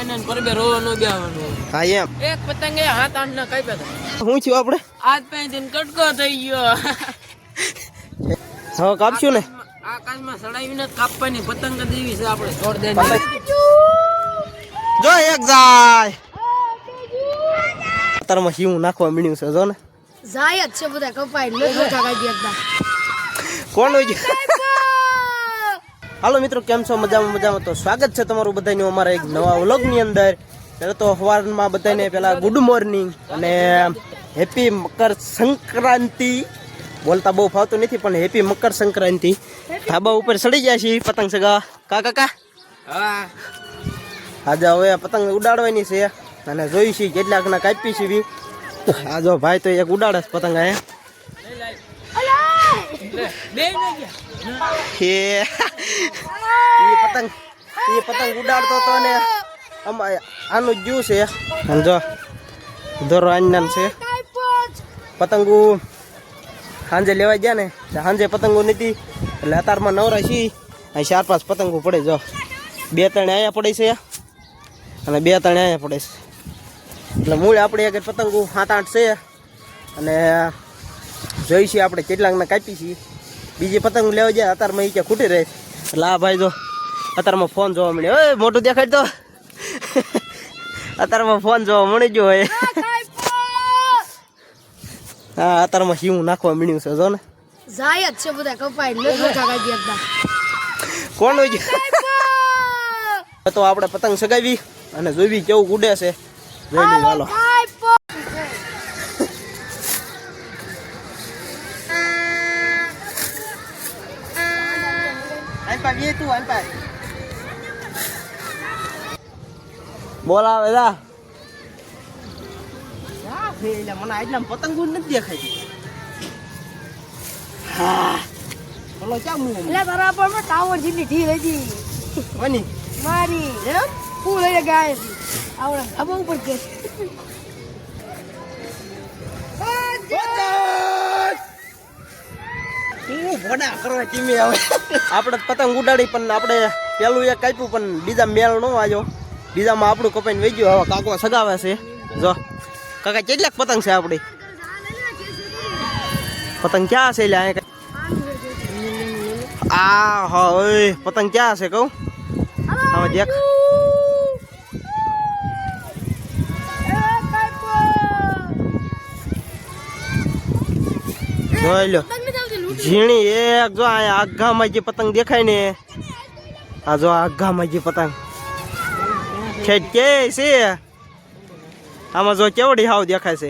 મહિના પરબે રોવાનું બેવાનું. હા એમ એક પતંગે 7-8 ના કાપ્યા હતા. હું છું આપણે આજ પેંદીન કટકો થઈ ગયો. હવે કાપશું ને આકાશમાં સડાવીને કાપવાની પતંગ દેવી છે આપણે છોડ દેવાની. જો એક જાય અત્યારમાં શીવું નાખવા મળ્યું છે જો ને જાય જ છે બધા કપાઈ નથી કાઢી એકદમ. કોણ હોય હાલો મિત્રો કેમ છો મજામાં તો સ્વાગત છે તમારું બધાનું અમારા એક નવા વ્લોગની અંદર. પહેલાં તો સવારમાં બધાને પહેલાં ગુડ મોર્નિંગ અને હેપી મકર સંક્રાંતિ. બોલતા બહુ ફાવતું નથી પણ હેપી મકર સંક્રાંતિ. ધાબા ઉપર ચડી ગયા છીએ પતંગ સગા કાકા. હા આજે હવે પતંગ ઉડાડવાની છે અને જોઈ છીએ કેટલાકના કાપી છીએ. આ જો ભાઈ તો એક ઉડાડે છે પતંગ એ પતંગ ઉડાડતો હતો ને આનું જ જ્યુ છે. જો દોરો આનનાન છે પતંગો સાંજે લેવા ગયા ને સાંજે પતંગો નથી એટલે અત્યારમાં નવરા છીએ. અહીં 4-5 પતંગો પડે જો 2-3 અહીંયા પડે છે અને 2-3 અહીંયા પડે છે એટલે મૂળ આપણે આગળ પતંગો 7-8 છે અને જોઈ છીએ આપણે કેટલાકના કાપી છીએ. બીજી પતંગ લેવા જાય અત્યારમાં એ ક્યાં ખૂટી રહે એટલે આ ભાઈ જો અત્યારમાં ફોન જોવા મળ્યો. ઓય મોટું દેખાડ તો અત્યારમાં ફોન જોવા મળી ગયો હોય. હા અત્યારમાં શીવું નાખવા મળ્યું છે જો ને જાય જ છે બધા કપાઈ નથી કાઢી એકદમ. કોણ હોય તો આપણે પતંગ સગાવી અને જોઈ કેવું ઉડે છે જોઈ લઈએ હાલો. બોલાવે જા મને આટલા પતંગો નથી દેખાય. હા બોલો ક્યાં મું એટલે બરાબર માં ટાવર જેટલી ઢીલ હતી કોની મારી એમ ફૂલ લઈને ગાય આવડે ધાબા ઉપર કે આપણે પતંગ ઉડાડી પણ આપણે પેલું એક કાપ્યું પણ બીજા મેળ ન આવ્યો. બીજામાં આપણું કપાઈને વહી ગયું. હવે કાકો સગાવે છે જો કાકા કેટલાક પતંગ છે આપણી પતંગ ક્યાં છે એટલે આ હા ઓય પતંગ ક્યાં છે કહું હવે દેખ જોઈ લો ઝીણી એક જો અહીંયા આઘામાં જે પતંગ દેખાય ને આ જો આઘામાં જે પતંગ ઠેઠ કે છે આમાં જો કેવડી હાવ દેખાય છે.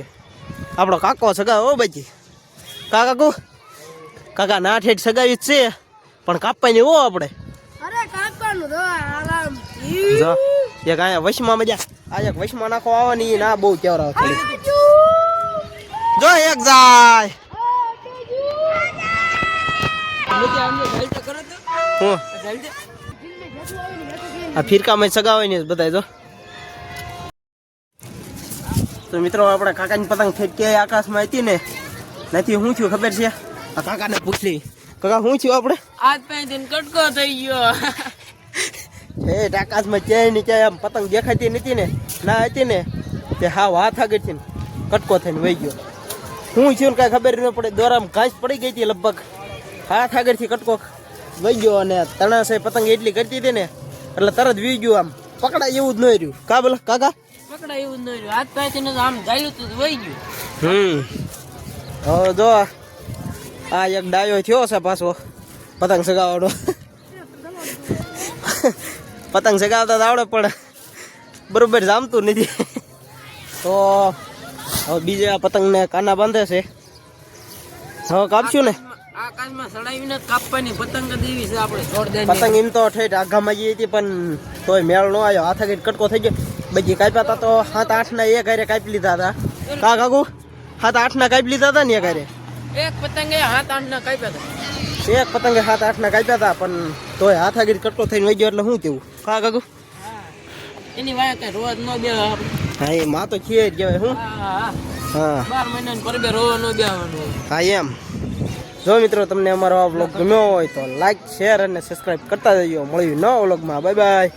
આપણો કાકો સગાવે હો બાજી કાકા ના ઠેઠ સગાવી જ છે પણ કાપવાની હો આપણે. અરે કાપવાનું તો આરામ જો એક અહીંયા વશમાં મજા આ એક વશમાં નાખો આવવાની ના બહુ કેવરા જો એક જાય હું આ ફિરકામાં સગાવાની બધા જો. તો મિત્રો આપણે કાકાની પતંગ ફેંકી આકાશમાં હતી ને નથી શું થયું ખબર છે આ કાકાને પૂછલી કાકા શું થયું આપણે આજ પેંદીન કટકો થઈ ગયો. આકાશમાં ક્યાંય ને ક્યાંય આમ પતંગ દેખાતી નથી ને ના હતી ને તે હાવ હાથ આગળ છે ને કટકો થઈને વહી ગયો. શું થયું કાંઈ ખબર ન પડે. દોરામાં ઘાસ પડી ગઈ હતી લગભગ હાથ આગળથી કટકો વહી ગયો અને તણાસે પતંગ એટલી કરતી હતી ને એટલે તરત વી ગયું. આમ પકડાય એવું જ ન રહ્યું કા બોલો કાકા પકડાય એવું ન રહ્યું. હાથ પેંદીન આમ ગાયું તું વહી ગયું. હવે જો આ એક ડાયો થયો છે પાછો પતંગ સગાવવાનો. પતંગ સગાવતા તો આવડે પણ બરોબર જામતું નથી. તો હવે બીજા પતંગને કાના બાંધે છે. હવે કાપશું ને આકાશમાં સડાવીને કાપવાની પતંગ દેવી છે આપણે છોડ દેવાની. પતંગ એમ તો ઠેઠ આઘામાં જઈ હતી પણ તોય મેળ ન આવ્યો. હાથ આગળ કટકો થઈ ગયો. બધી કાપ્યા હતા તો 7-8 ના એક હારે કાપી લીધા હતા. કાકુ 7-8 ના કાપી લીધા હતા ને એક હારે. એક પતંગે 7-8 ના કાપ્યા હતા. એક પતંગે 7-8 ના કાપ્યા હતા પણ તોય હાથ આગળ કટકો થઈને વહી ગયો એટલે શું કેવું કાકુ એની વાય કઈ રોજ નો બે આપણે. હા એ માં તો છીએ જ કહેવાય હું હા 12 મહિના પરબે રોવાનું બેવાનું. હા એમ. જો મિત્રો તમને અમારો આ વ્લોગ ગમ્યો હોય તો લાઈક શેર અને સબસ્ક્રાઈબ કરતા જજો. મળ્યું નવા વ્લોગમાં. Bye bye.